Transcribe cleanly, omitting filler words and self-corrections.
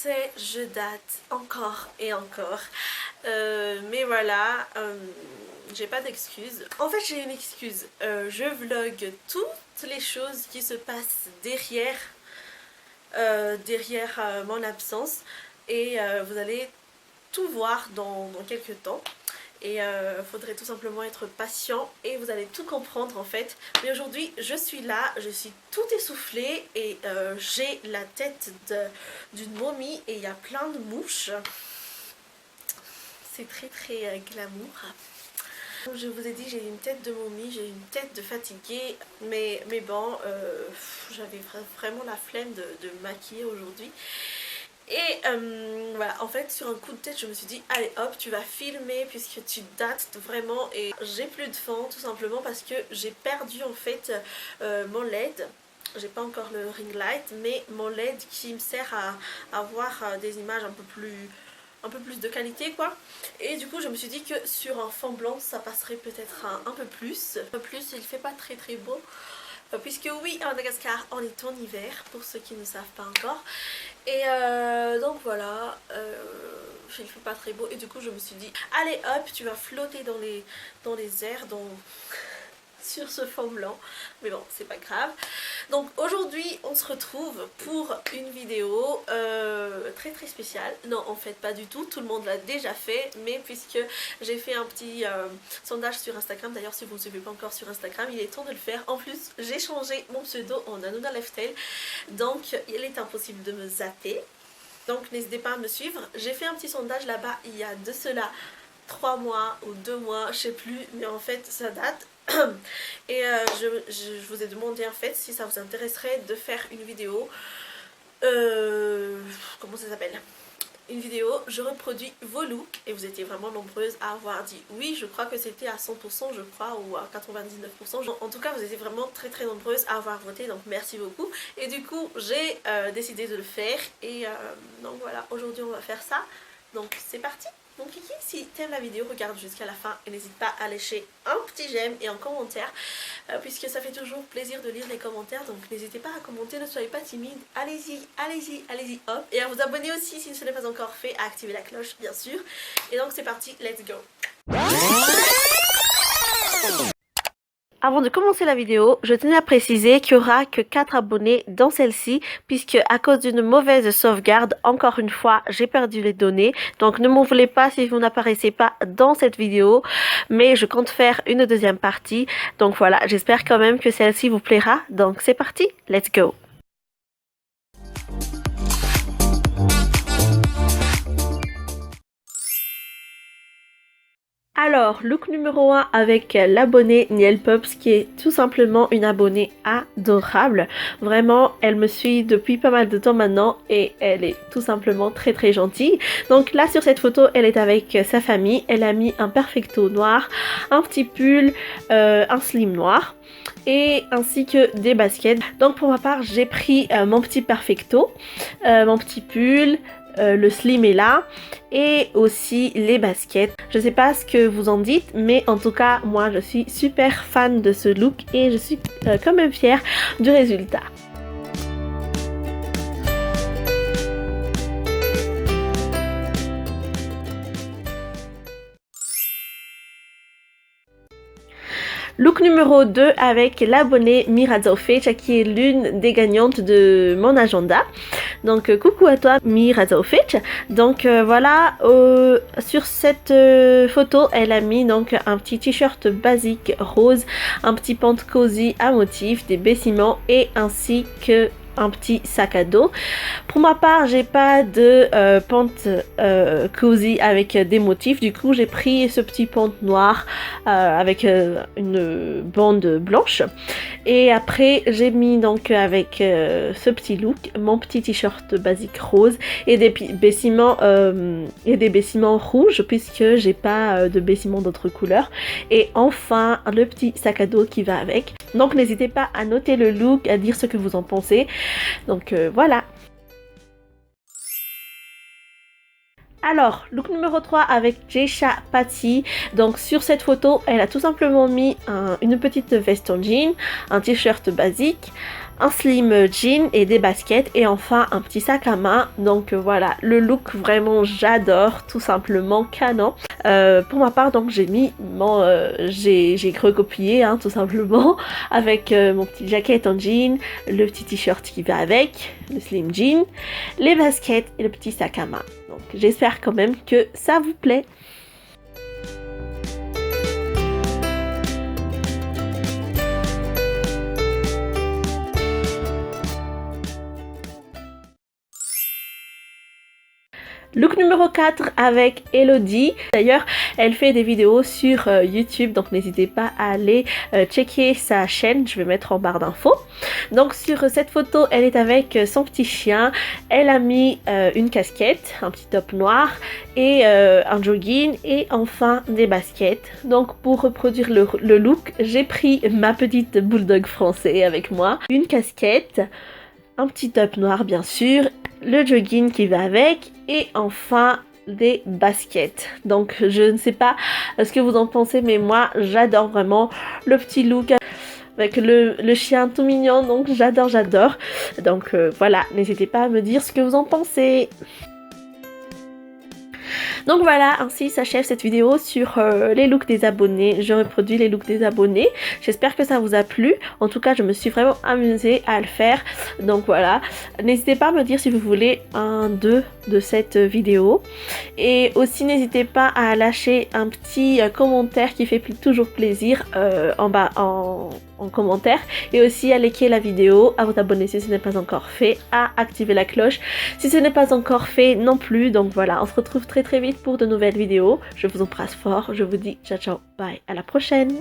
sais, je date encore et encore. Mais voilà, j'ai pas d'excuses. En fait, j'ai une excuse. Je vlog toutes les choses qui se passent derrière, mon absence. Et vous allez tout voir dans quelques temps. Et faudrait tout simplement être patient et vous allez tout comprendre en fait. Mais aujourd'hui je suis là, je suis tout essoufflée et j'ai la tête d'une momie et il y a plein de mouches. C'est très glamour. Comme je vous ai dit, j'ai une tête de momie, j'ai une tête de fatiguée, mais bon, j'avais vraiment la flemme de me maquiller aujourd'hui. Et voilà, en fait sur un coup de tête je me suis dit allez hop, tu vas filmer puisque tu dates vraiment. Et j'ai plus de fond tout simplement parce que j'ai perdu en fait mon LED. J'ai pas encore le ring light mais mon LED qui me sert à avoir des images un peu plus de qualité quoi. Et du coup je me suis dit que sur un fond blanc ça passerait peut-être un peu plus. Il fait pas très beau. Puisque oui, à Madagascar on est en hiver pour ceux qui ne savent pas encore. Et donc voilà, il fait pas très beau et du coup je me suis dit allez hop, tu vas flotter dans les airs sur ce fond blanc. Mais bon, c'est pas grave. Donc aujourd'hui on se retrouve pour une vidéo très spéciale. Non en fait pas du tout, tout le monde l'a déjà fait. Mais puisque j'ai fait un petit sondage sur Instagram, d'ailleurs si vous ne me suivez pas encore sur Instagram, il est temps de le faire. En plus j'ai changé mon pseudo en Anuna Lifestyle, donc il est impossible de me zapper. Donc n'hésitez pas à me suivre. J'ai fait un petit sondage là-bas il y a de cela 3 mois ou 2 mois, je sais plus, mais en fait ça date. Et je vous ai demandé en fait si ça vous intéresserait de faire une vidéo, comment ça s'appelle, une vidéo je reproduis vos looks. Et vous étiez vraiment nombreuses à avoir dit oui. Je crois que c'était à 100% je crois, ou à 99%. En tout cas vous étiez vraiment très nombreuses à avoir voté, donc merci beaucoup. Et du coup j'ai décidé de le faire. Et donc voilà, aujourd'hui on va faire ça. Donc c'est parti. Donc Kiki, si t'aimes la vidéo, regarde jusqu'à la fin et n'hésite pas à lâcher un petit j'aime et un commentaire, puisque ça fait toujours plaisir de lire les commentaires. Donc n'hésitez pas à commenter, ne soyez pas timide, allez-y hop. Et à vous abonner aussi si ce n'est pas encore fait, à activer la cloche bien sûr. Et donc c'est parti, let's go. Avant de commencer la vidéo, je tenais à préciser qu'il n'y aura que 4 abonnés dans celle-ci, puisque à cause d'une mauvaise sauvegarde, encore une fois, j'ai perdu les données. Donc ne m'en voulez pas si vous n'apparaissez pas dans cette vidéo, mais je compte faire une deuxième partie. Donc voilà, j'espère quand même que celle-ci vous plaira. Donc c'est parti, let's go! Alors, look numéro 1 avec l'abonnée Niel Pops, qui est tout simplement une abonnée adorable. Vraiment, elle me suit depuis pas mal de temps maintenant et elle est tout simplement très gentille. Donc là, sur cette photo, elle est avec sa famille. Elle a mis un perfecto noir, un petit pull, un slim noir et ainsi que des baskets. Donc pour ma part, j'ai pris mon petit perfecto, mon petit pull, le slim est là et aussi les baskets. Je sais pas ce que vous en dites, mais en tout cas moi je suis super fan de ce look et je suis quand même fière du résultat. Look numéro 2 avec l'abonnée Mirazao Fecha, qui est l'une des gagnantes de mon agenda. Donc coucou à toi Mirazao Fecha. Donc voilà, sur cette photo elle a mis donc un petit t-shirt basique rose, un petit pant cosy à motif, des baissiments et ainsi que un petit sac à dos. Pour ma part, j'ai pas de pente cosy avec des motifs, du coup j'ai pris ce petit pente noir avec une bande blanche. Et après j'ai mis donc avec ce petit look mon petit t-shirt basique rose et des baissiments rouges, puisque j'ai pas de baissiments d'autres couleurs. Et enfin le petit sac à dos qui va avec. Donc n'hésitez pas à noter le look, à dire ce que vous en pensez. Donc voilà. Alors, look numéro 3 avec Jaysha Patty. Donc sur cette photo, elle a tout simplement mis une petite veste en jean, un t-shirt basique, un slim jean et des baskets et enfin un petit sac à main. Donc voilà, le look vraiment j'adore, tout simplement canon. Pour ma part, donc j'ai mis j'ai recopié tout simplement avec mon petit jacket en jean, le petit t-shirt qui va avec, le slim jean, les baskets et le petit sac à main. Donc j'espère quand même que ça vous plaît. Look numéro 4 avec Elodie. D'ailleurs, elle fait des vidéos sur YouTube, donc n'hésitez pas à aller checker sa chaîne, je vais mettre en barre d'infos. Donc sur cette photo, elle est avec son petit chien. Elle a mis une casquette, un petit top noir et un jogging et enfin des baskets. Donc pour reproduire le look, j'ai pris ma petite bulldog français avec moi. Une casquette, un petit top noir bien sûr, le jogging qui va avec et enfin des baskets. Donc je ne sais pas ce que vous en pensez, mais moi j'adore vraiment le petit look avec le chien tout mignon, donc j'adore. Donc voilà, n'hésitez pas à me dire ce que vous en pensez. Donc voilà, ainsi s'achève cette vidéo sur les looks des abonnés. Je reproduis les looks des abonnés. J'espère que ça vous a plu. En tout cas, je me suis vraiment amusée à le faire. Donc voilà, n'hésitez pas à me dire si vous voulez un 2 de cette vidéo. Et aussi, n'hésitez pas à lâcher un petit commentaire qui fait toujours plaisir en bas en commentaire. Et aussi à liker la vidéo, à vous abonner si ce n'est pas encore fait, à activer la cloche si ce n'est pas encore fait non plus. Donc voilà, on se retrouve très vite pour de nouvelles vidéos. Je vous embrasse fort, je vous dis ciao ciao, bye, à la prochaine.